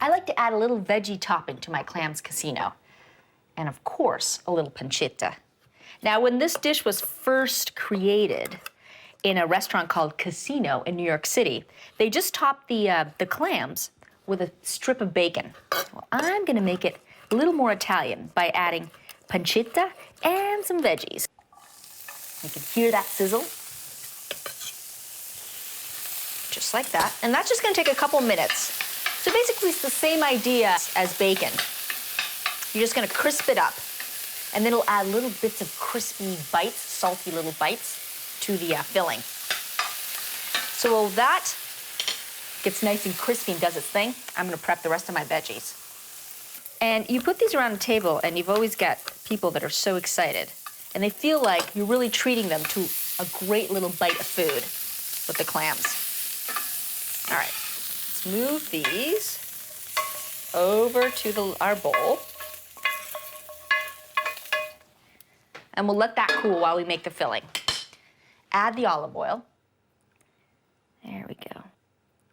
I like to add a little veggie topping to my Clams Casino. And of course, a little pancetta. Now, when this dish was first created in a restaurant called Casino in New York City, they just topped the clams with a strip of bacon. Well, I'm gonna make it a little more Italian by adding pancetta and some veggies. You can hear that sizzle. Just like that. And that's just gonna take a couple minutes. So basically, it's the same idea as bacon. You're just gonna crisp it up, and then it'll add little bits of crispy bites, salty little bites, to the filling. So while that gets nice and crispy and does its thing, I'm gonna prep the rest of my veggies. And you put these around the table, and you've always got people that are so excited, and they feel like you're really treating them to a great little bite of food with the clams. All right, let's move these over to our bowl. And we'll let that cool while we make the filling. Add the olive oil. There we go.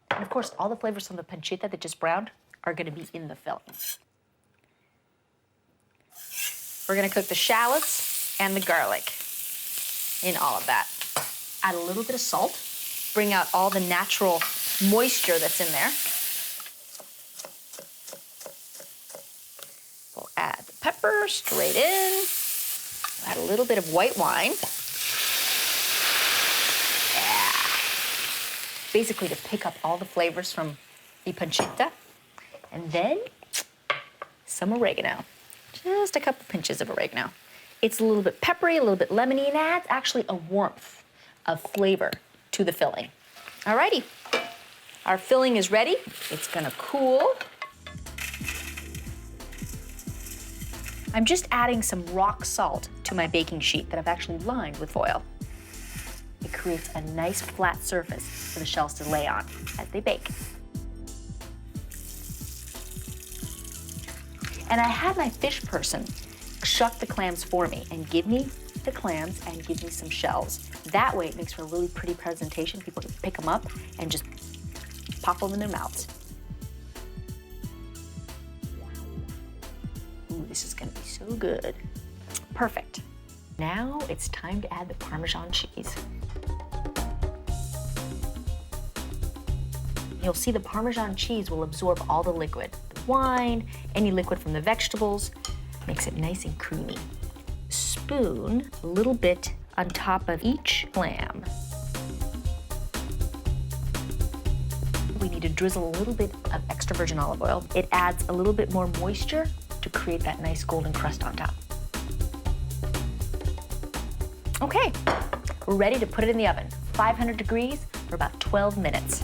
And of course, all the flavors from the pancetta that just browned are gonna be in the filling. We're gonna cook the shallots and the garlic in all of that. Add a little bit of salt. Bring out all the natural moisture that's in there. We'll add the pepper straight in. Add a little bit of white wine. Yeah. Basically to pick up all the flavors from the pancetta. And then some oregano. Just a couple pinches of oregano. It's a little bit peppery, a little bit lemony, and adds actually a warmth of flavor to the filling. Alrighty, our filling is ready. It's gonna cool. I'm just adding some rock salt to my baking sheet that I've actually lined with foil. It creates a nice flat surface for the shells to lay on as they bake. And I had my fish person shuck the clams for me and give me the clams and give me some shells. That way it makes for a really pretty presentation. People can pick them up and just pop them in their mouths. Ooh, this is gonna be so good. Perfect. Now it's time to add the Parmesan cheese. You'll see the Parmesan cheese will absorb all the liquid. The wine, any liquid from the vegetables, makes it nice and creamy. Spoon a little bit on top of each clam. We need to drizzle a little bit of extra virgin olive oil. It adds a little bit more moisture to create that nice golden crust on top. Okay, we're ready to put it in the oven. 500 degrees for about 12 minutes.